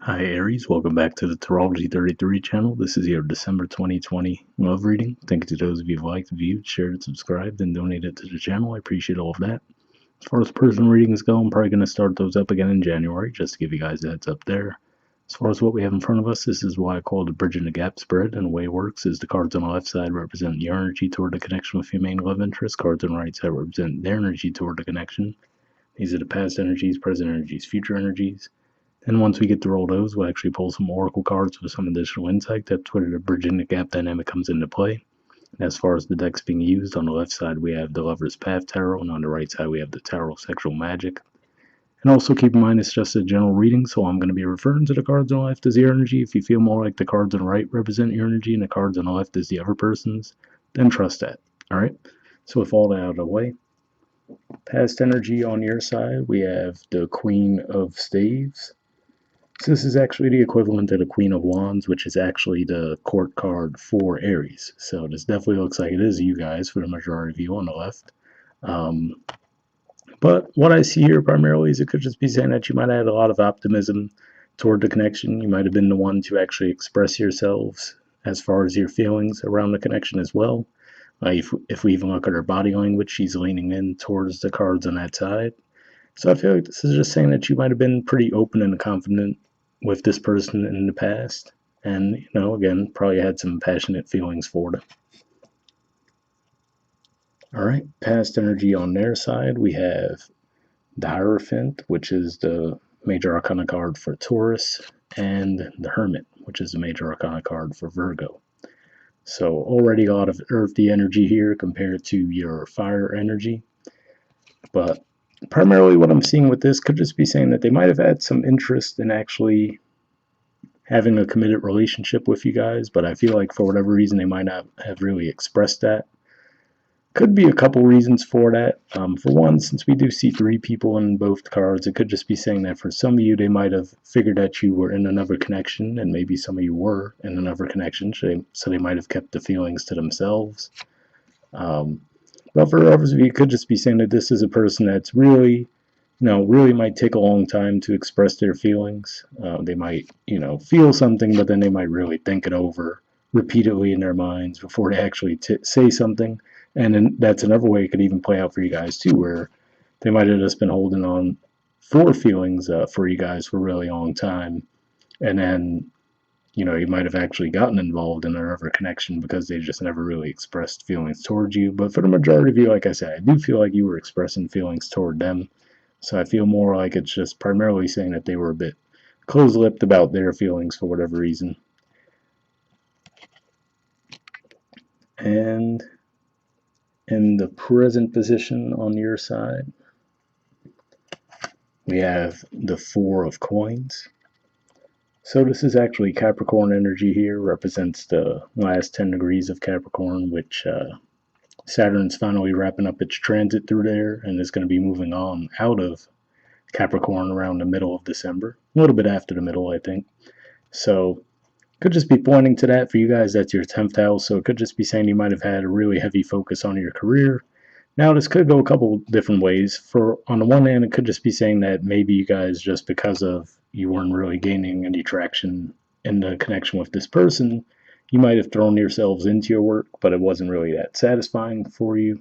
Hi Aries, welcome back to the Astrology 33 channel. This is your December 2020 love reading. Thank you to those of you who liked, viewed, shared, subscribed, and donated to the channel. I appreciate all of that. As far as personal readings go, I'm probably going to start those up again in January, just to give you guys a heads up there. As far as what we have in front of us, this is what I call the bridging the gap spread, and the way it works is the cards on the left side represent your energy toward the connection with your main love interest. Cards on the right side represent their energy toward the connection. These are the past energies, present energies, future energies. And once we get through all those, we'll actually pull some oracle cards with some additional insight. That's where the bridging the gap dynamic comes into play. As far as the decks being used, on the left side we have the Lover's Path Tarot, and on the right side we have the Tarot Sexual Magic. And also keep in mind it's just a general reading, so I'm going to be referring to the cards on the left as your energy. If you feel more like the cards on the right represent your energy and the cards on the left is the other person's, then trust that. Alright? So with all that out of the way, past energy on your side, we have the Queen of Staves. So this is actually the equivalent to the Queen of Wands, which is actually the court card for Aries. So this definitely looks like it is you guys for the majority of you on the left. Um, but what I see here primarily is it could just be saying that you might have had a lot of optimism toward the connection. You might have been the one to actually express yourselves as far as your feelings around the connection as well. If we even look at her body language, she's leaning in towards the cards on that side. So I feel like this is just saying that you might have been pretty open and confident with this person in the past. And, again, probably had some passionate feelings for them. All right, past energy on their side, we have the Hierophant, which is the major arcana card for Taurus, and the Hermit, which is the major arcana card for Virgo. So already a lot of earthy energy here compared to your fire energy. But primarily what I'm seeing with this could just be saying that they might have had some interest in actually having a committed relationship with you guys, but I feel like for whatever reason they might not have really expressed that. Could be a couple reasons for that. For one, since we do see three people in both cards, it could just be saying that for some of you, they might have figured that you were in another connection, and maybe some of you were in another connection, so they might have kept the feelings to themselves. But for others of you, it could just be saying that this is a person that's really really might take a long time to express their feelings. They might, feel something, but then they might really think it over repeatedly in their minds before they actually say something. And then that's another way it could even play out for you guys too, where they might have just been holding on for feelings for you guys for a really long time, and then you might have actually gotten involved in another connection because they just never really expressed feelings towards you. But for the majority of you, like I said, I do feel like you were expressing feelings toward them. So I feel more like it's just primarily saying that they were a bit close-lipped about their feelings for whatever reason. And in the present position on your side, we have the Four of Coins. So this is actually Capricorn energy here, represents the last 10 degrees of Capricorn, which Saturn's finally wrapping up its transit through there and is going to be moving on out of Capricorn around the middle of December, a little bit after the middle, I think. So could just be pointing to that for you guys. That's your 10th house, so it could just be saying you might have had a really heavy focus on your career. Now this could go a couple different ways. For on the one hand, it could just be saying that maybe you guys, just because of you weren't really gaining any traction in the connection with this person, you might have thrown yourselves into your work, but it wasn't really that satisfying for you.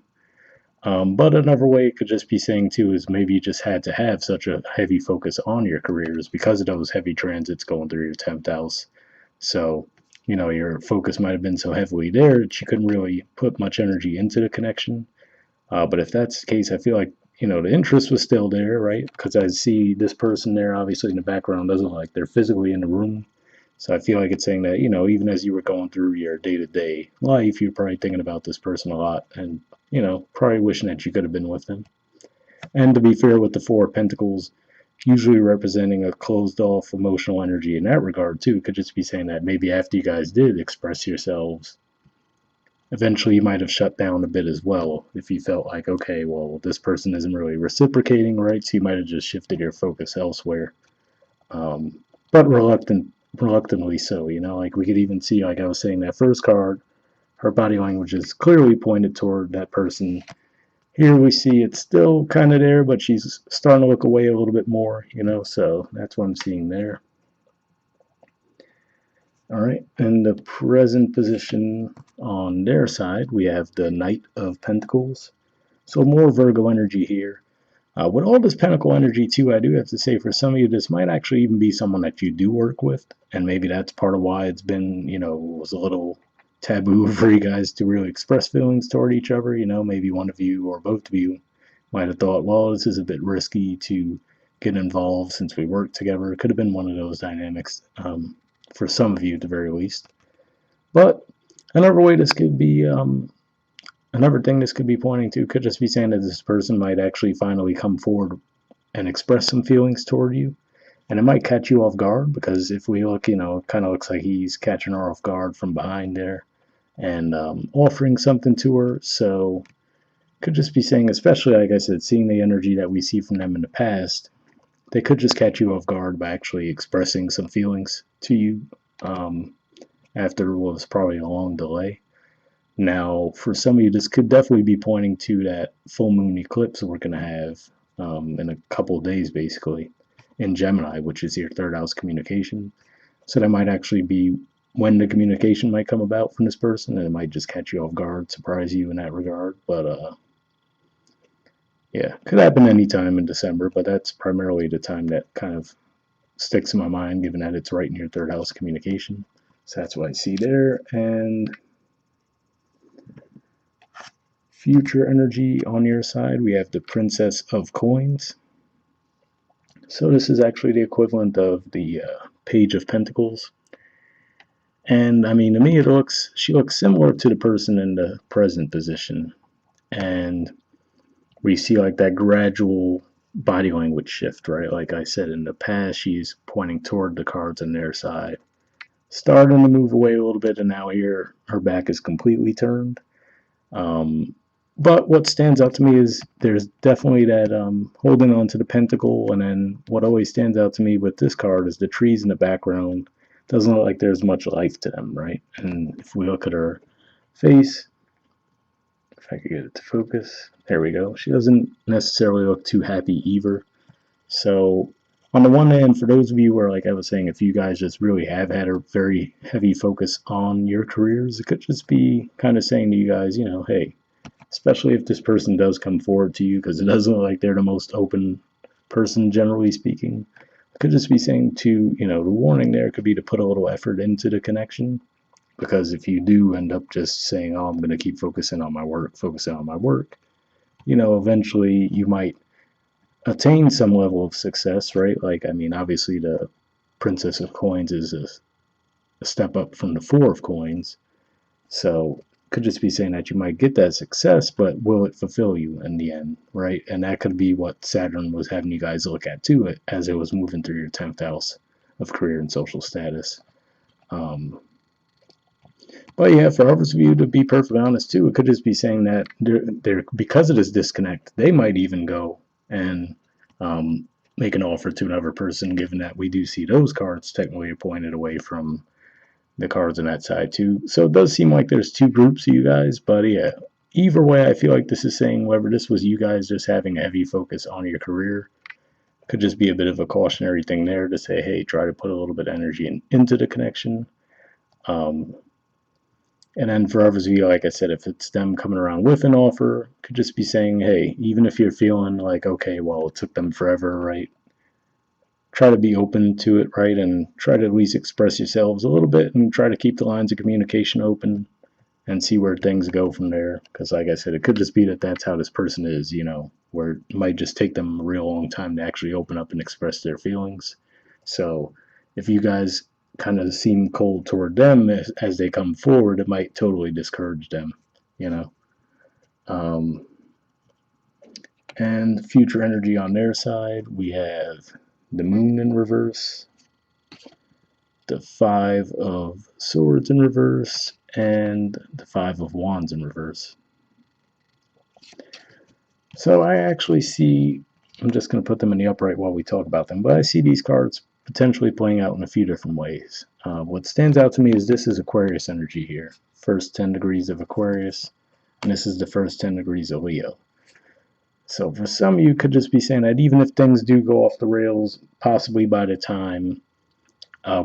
But another way it could just be saying too is maybe you just had to have such a heavy focus on your careers because of those heavy transits going through your 10th house. So, your focus might have been so heavily there that you couldn't really put much energy into the connection. But if that's the case, I feel like, the interest was still there, right? Because I see this person there, obviously in the background, doesn't look like they're physically in the room. So I feel like it's saying that, even as you were going through your day-to-day life, you're probably thinking about this person a lot and, probably wishing that you could have been with them. And to be fair with the Four of Pentacles, usually representing a closed off emotional energy in that regard too, could just be saying that maybe after you guys did express yourselves, eventually you might have shut down a bit as well if you felt like, okay, well, this person isn't really reciprocating, right? So you might have just shifted your focus elsewhere. But reluctantly so, like we could even see, like I was saying, that first card, her body language is clearly pointed toward that person. Here we see it's still kind of there, but she's starting to look away a little bit more, so that's what I'm seeing there. All right, in the present position on their side, we have the Knight of Pentacles. So more Virgo energy here. With all this Pentacle energy too, I do have to say for some of you, this might actually even be someone that you do work with, and maybe that's part of why it's been, was a little taboo for you guys to really express feelings toward each other. Maybe one of you or both of you might have thought, well, this is a bit risky to get involved since we work together. It could have been one of those dynamics, for some of you at the very least. But another way this could be another thing this could be pointing to could just be saying that this person might actually finally come forward and express some feelings toward you. And it might catch you off guard because if we look, it kind of looks like he's catching her off guard from behind there and offering something to her. So could just be saying, especially like I said, seeing the energy that we see from them in the past, they could just catch you off guard by actually expressing some feelings to you um, after what was probably a long delay. Now, for some of you, this could definitely be pointing to that full moon eclipse we're going to have in a couple of days, basically, in Gemini, which is your third house communication. So that might actually be when the communication might come about from this person, and it might just catch you off guard, surprise you in that regard. But yeah, could happen anytime in December, but that's primarily the time that kind of sticks in my mind, given that it's right in your third house communication. So that's what I see there. And future energy on your side, we have the Princess of Coins. So this is actually the equivalent of the Page of Pentacles. And I mean, to me, she looks similar to the person in the present position. And we see like that gradual body language shift, right? Like I said, in the past, she's pointing toward the cards on their side, starting to move away a little bit, and now here her back is completely turned. Um, but what stands out to me is there's definitely that holding on to the pentacle, and then what always stands out to me with this card is the trees in the background. Doesn't look like there's much life to them, right? And if we look at her face, if I could get it to focus, there we go. She doesn't necessarily look too happy either. So on the one hand, for those of you where, like I was saying, if you guys just really have had a very heavy focus on your careers, it could just be kind of saying to you guys, hey, especially if this person does come forward to you, because it doesn't look like they're the most open person, generally speaking. It could just be saying to, the warning there could be to put a little effort into the connection. Because if you do end up just saying, oh, I'm going to keep focusing on my work, eventually you might attain some level of success, right? Like, I mean, obviously the Princess of Coins is a step up from the Four of Coins. So could just be saying that you might get that success, but will it fulfill you in the end, right? And that could be what Saturn was having you guys look at too, as it was moving through your 10th house of career and social status. But yeah, for others of you, to be perfectly honest too, it could just be saying that they're because of this disconnect, they might even go and um, make an offer to another person, given that we do see those cards technically pointed away from the cards on that side too. So it does seem like there's two groups of you guys, but yeah, either way, I feel like this is saying whether this was you guys just having a heavy focus on your career, could just be a bit of a cautionary thing there to say, hey, try to put a little bit of energy into the connection. Um, and then for others of you, like I said, if it's them coming around with an offer, could just be saying, hey, even if you're feeling like, okay, well, it took them forever, right? Try to be open to it, right? And try to at least express yourselves a little bit and try to keep the lines of communication open and see where things go from there. Because, like I said, it could just be that that's how this person is, where it might just take them a real long time to actually open up and express their feelings. So, if you guys kind of seem cold toward them as they come forward, it might totally discourage them, you know. Um, and future energy on their side, we have the moon in reverse, the Five of Swords in reverse, and the Five of Wands in reverse. So I actually see, I'm just going to put them in the upright while we talk about them, but I see these cards potentially playing out in a few different ways. What stands out to me is this is Aquarius energy here. First 10 degrees of Aquarius, and this is the first 10 degrees of Leo. So for some of you, could just be saying that even if things do go off the rails, possibly by the time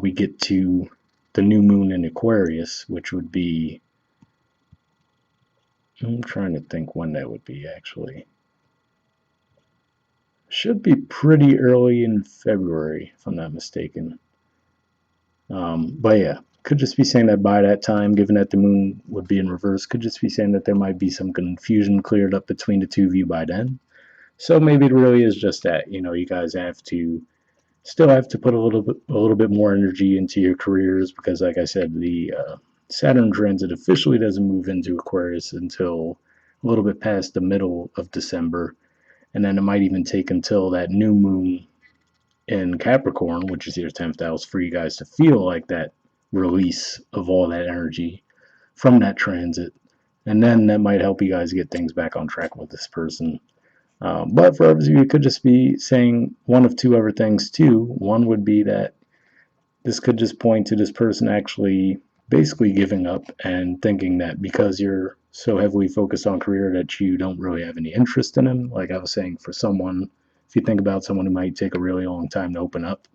we get to the new moon in Aquarius, which would be, I'm trying to think when that would be actually. Should be pretty early in February, if I'm not mistaken. But yeah, could just be saying that by that time, given that the moon would be in reverse, could just be saying that there might be some confusion cleared up between the two of you by then. So maybe it really is just that, you guys still have to put a little bit more energy into your careers because, like I said, the Saturn transit officially doesn't move into Aquarius until a little bit past the middle of December, and then it might even take until that new moon in Capricorn, which is your 10th house, for you guys to feel like that release of all that energy from that transit. And then that might help you guys get things back on track with this person. But for others of you, it could just be saying one of two other things too. One would be that this could just point to this person actually basically giving up and thinking that because you're so heavily focused on career that you don't really have any interest in them. Like I was saying, for someone, if you think about someone who might take a really long time to open up,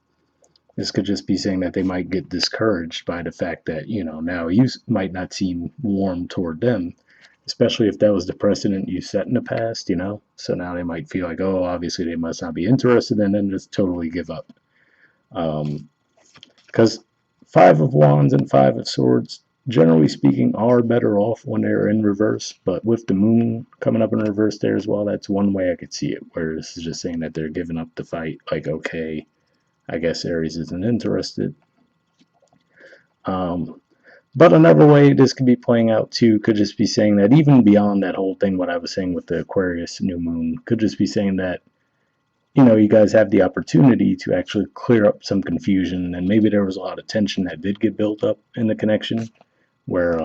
this could just be saying that they might get discouraged by the fact that, now you might not seem warm toward them, especially if that was the precedent you set in the past. So now they might feel like, oh, obviously they must not be interested, and then just totally give up. Because Five of Wands and Five of Swords, generally speaking, are better off when they're in reverse, but with the moon coming up in reverse there as well, that's one way I could see it, where this is just saying that they're giving up the fight, like, okay, I guess Aries isn't interested. But another way this could be playing out too could just be saying that even beyond that whole thing, what I was saying with the Aquarius new moon, could just be saying that, you guys have the opportunity to actually clear up some confusion, and maybe there was a lot of tension that did get built up in the connection where,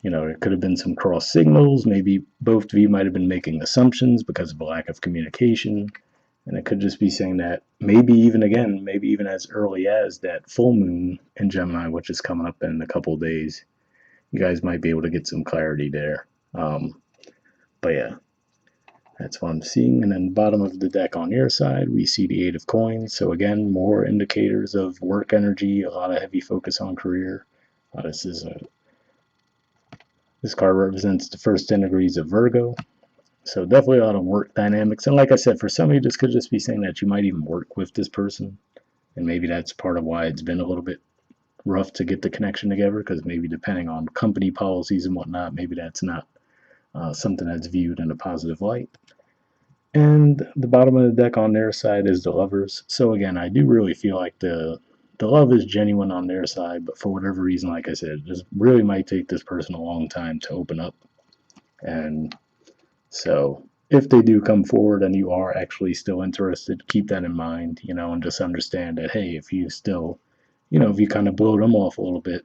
there could have been some cross signals. Maybe both of you might have been making assumptions because of a lack of communication. And it could just be saying that maybe even as early as that full moon in Gemini, which is coming up in a couple of days, you guys might be able to get some clarity there. But yeah, that's what I'm seeing. And then bottom of the deck on your side, we see the Eight of Coins. So again, more indicators of work energy, a lot of heavy focus on career. This card represents the first 10 degrees of Virgo. So definitely a lot of work dynamics. And like I said, for some of you, this could just be saying that you might even work with this person. And maybe that's part of why it's been a little bit rough to get the connection together, because maybe depending on company policies and whatnot, maybe that's not something that's viewed in a positive light. And the bottom of the deck on their side is the Lovers. So again, I do really feel like the love is genuine on their side, but for whatever reason, like I said, it just really might take this person a long time to open up. And so if they do come forward and you are actually still interested, keep that in mind, and just understand that, hey, if you still, if you kind of blow them off a little bit,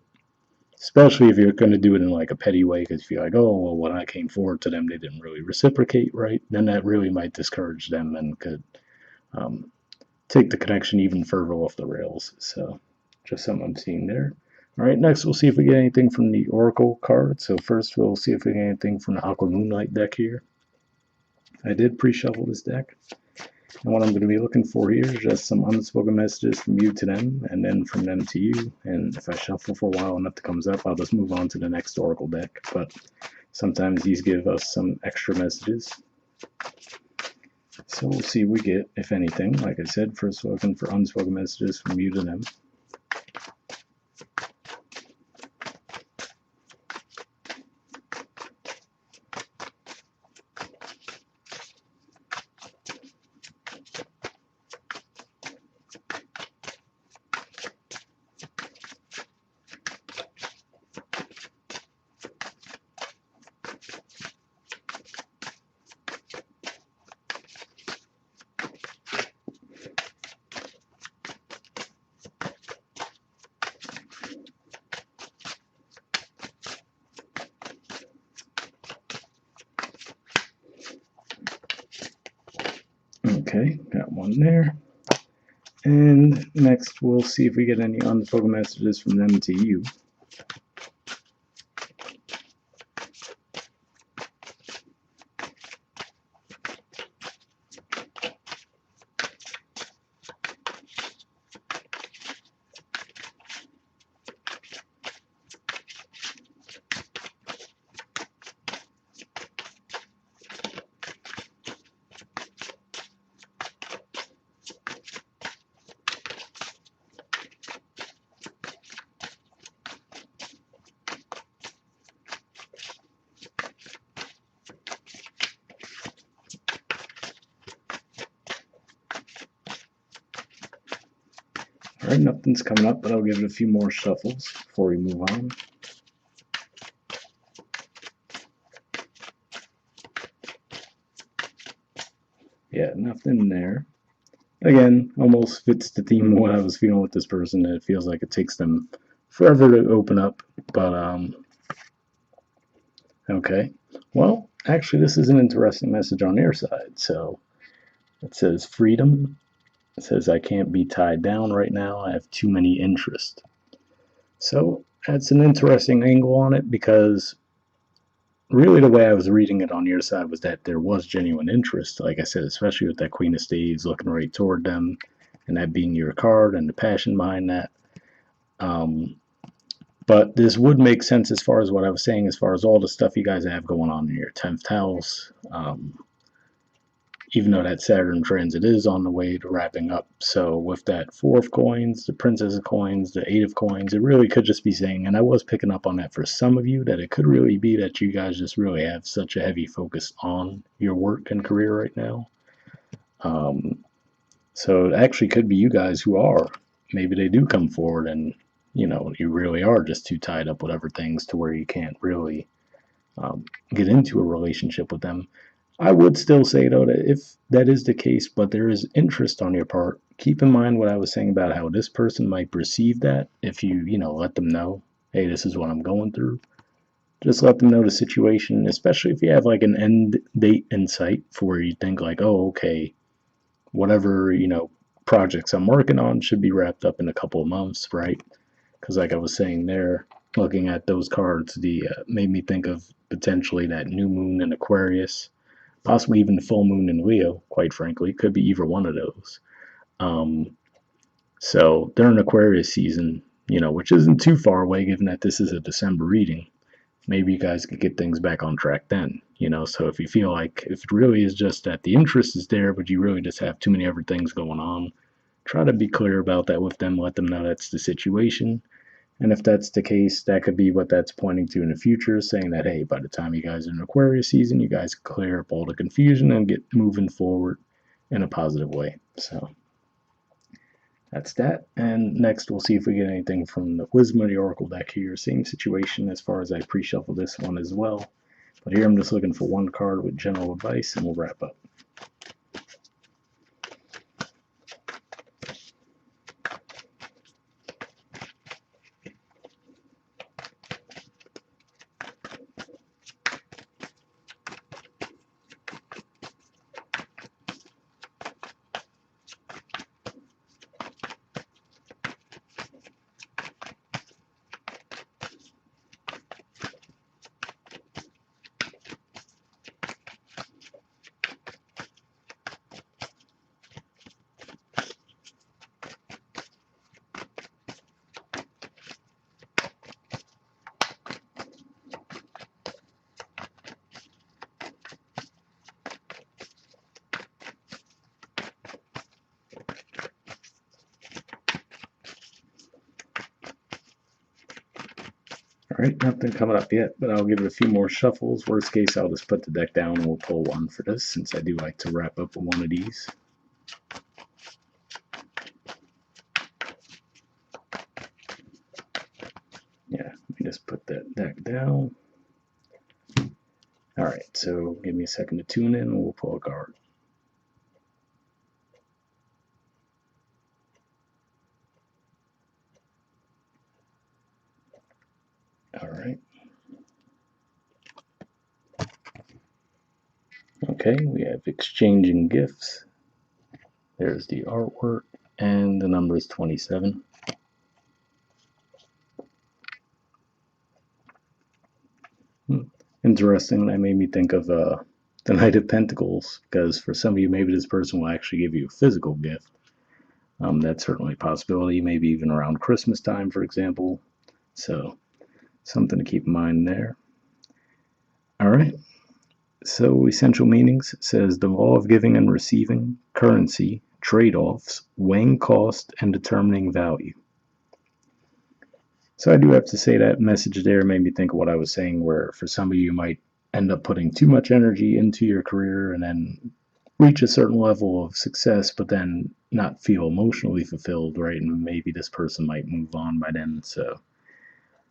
especially if you're going to do it in like a petty way because you feel like, oh, well, when I came forward to them, they didn't really reciprocate, right? Then that really might discourage them and could take the connection even further off the rails. So just something I'm seeing there. All right, next we'll see if we get anything from the Oracle card. So first we'll see if we get anything from the Aqua Moonlight deck here. I did pre-shuffle this deck. And what I'm going to be looking for here is just some unspoken messages from you to them, and then from them to you. And if I shuffle for a while and nothing comes up, I'll just move on to the next Oracle deck. But sometimes these give us some extra messages. So we'll see what we get, if anything. Like I said, first looking for unspoken messages from you to them. Okay, got one there. And next we'll see if we get any unspoken messages from them to you. Alright, nothing's coming up, but I'll give it a few more shuffles before we move on. Yeah, nothing there. Again, almost fits the theme of what I was feeling with this person. It feels like it takes them forever to open up, but okay. Well, actually, this is an interesting message on their side. So it says freedom. It says I can't be tied down right now. I have too many interests. So that's an interesting angle on it because really the way I was reading it on your side was that there was genuine interest. Like I said, especially with that Queen of Spades looking right toward them and that being your card and the passion behind that. But this would make sense as far as what I was saying, as far as all the stuff you guys have going on in your 10th house. Even though that Saturn transit is on the way to wrapping up. So with that Four of Coins, the Princess of Coins, the Eight of Coins, it really could just be saying, and I was picking up on that for some of you, that it could really be that you guys just really have such a heavy focus on your work and career right now. So it actually could be you guys who are. Maybe they do come forward and, you really are just too tied up with other things to where you can't really get into a relationship with them. I would still say, though, that if that is the case, but there is interest on your part, keep in mind what I was saying about how this person might perceive that if you, let them know, hey, this is what I'm going through. Just let them know the situation, especially if you have like an end date in sight for where you think like, oh, okay, whatever, projects I'm working on should be wrapped up in a couple of months, right? Because like I was saying there, looking at those cards, the made me think of potentially that new moon in Aquarius, possibly even the full moon in Leo. Quite frankly, could be either one of those. Um, so during Aquarius season, which isn't too far away, given that this is a December reading, maybe you guys could get things back on track then. So if you feel like if it really is just that the interest is there, but you really just have too many other things going on, try to be clear about that with them. Let them know that's the situation. And if that's the case, that could be what that's pointing to in the future, saying that, hey, by the time you guys are in Aquarius season, you guys clear up all the confusion and get moving forward in a positive way. So that's that. And next, we'll see if we get anything from the Wisdom of the Oracle deck here. Same situation as far as I pre-shuffle this one as well. But here I'm just looking for one card with general advice, and we'll wrap up. Alright, nothing coming up yet, but I'll give it a few more shuffles. Worst case, I'll just put the deck down and we'll pull one for this, since I do like to wrap up with one of these. Yeah, let me just put that deck down. Alright, so give me a second to tune in and we'll pull a card. Alright. Okay, we have exchanging gifts. There's the artwork, and the number is 27. Interesting, that made me think of the Knight of Pentacles, because for some of you, maybe this person will actually give you a physical gift. That's certainly a possibility, maybe even around Christmas time, for example. So, something to keep in mind there. Alright, so essential meanings says the law of giving and receiving, currency, trade-offs, weighing cost, and determining value. So I do have to say that message there made me think of what I was saying, where for some of you might end up putting too much energy into your career and then reach a certain level of success, but then not feel emotionally fulfilled, right? And maybe this person might move on by then. So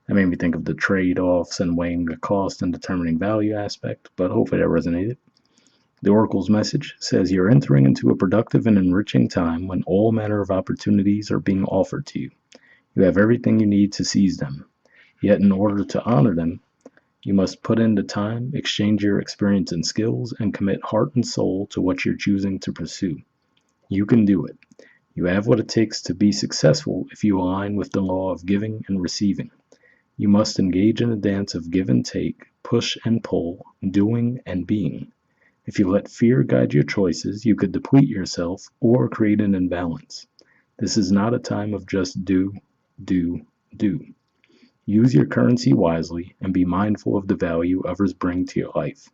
that made me think of the trade offs and weighing the cost and determining value aspect, but hopefully that resonated. The Oracle's message says you're entering into a productive and enriching time when all manner of opportunities are being offered to you. You have everything you need to seize them. Yet, in order to honor them, you must put in the time, exchange your experience and skills, and commit heart and soul to what you're choosing to pursue. You can do it. You have what it takes to be successful if you align with the law of giving and receiving. You must engage in a dance of give and take, push and pull, doing and being. If you let fear guide your choices, you could deplete yourself or create an imbalance. This is not a time of just do, do, do. Use your currency wisely and be mindful of the value others bring to your life.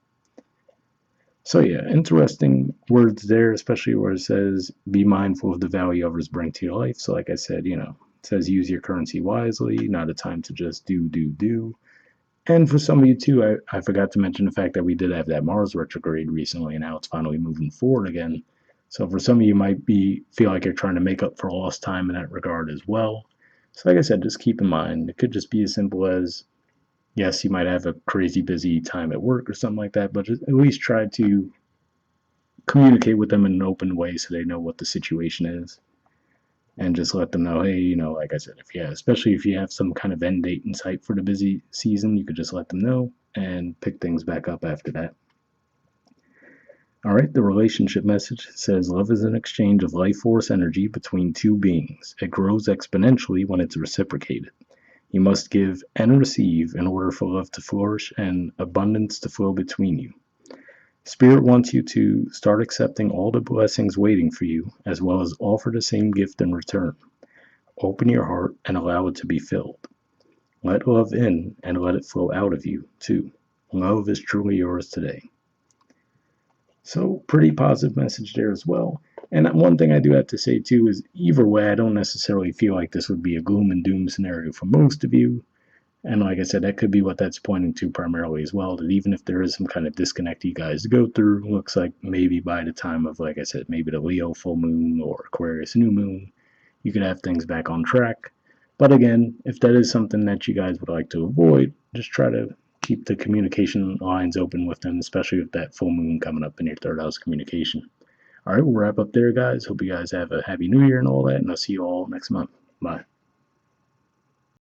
So, yeah, interesting words there, especially where it says be mindful of the value others bring to your life. So, like I said, it says use your currency wisely, not a time to just do, do, do. And for some of you too, I forgot to mention the fact that we did have that Mars retrograde recently, and now it's finally moving forward again. So for some of you, might feel like you're trying to make up for lost time in that regard as well. So like I said, just keep in mind it could just be as simple as yes, you might have a crazy busy time at work or something like that, but just at least try to communicate with them in an open way so they know what the situation is and just let them know, hey, like I said, especially if you have some kind of end date in sight for the busy season, you could just let them know and pick things back up after that. All right, the relationship message says love is an exchange of life force energy between two beings. It grows exponentially when it's reciprocated. You must give and receive in order for love to flourish and abundance to flow between you. Spirit wants you to start accepting all the blessings waiting for you, as well as offer the same gift in return. Open your heart and allow it to be filled. Let love in and let it flow out of you, too. Love is truly yours today. So, pretty positive message there as well. And one thing I do have to say, too, is either way, I don't necessarily feel like this would be a gloom and doom scenario for most of you. And like I said, that could be what that's pointing to primarily as well, that even if there is some kind of disconnect you guys go through, looks like maybe by the time of, like I said, maybe the Leo full moon or Aquarius new moon, you could have things back on track. But again, if that is something that you guys would like to avoid, just try to keep the communication lines open with them, especially with that full moon coming up in your third house communication. All right, we'll wrap up there, guys. Hope you guys have a happy new year and all that, and I'll see you all next month. Bye.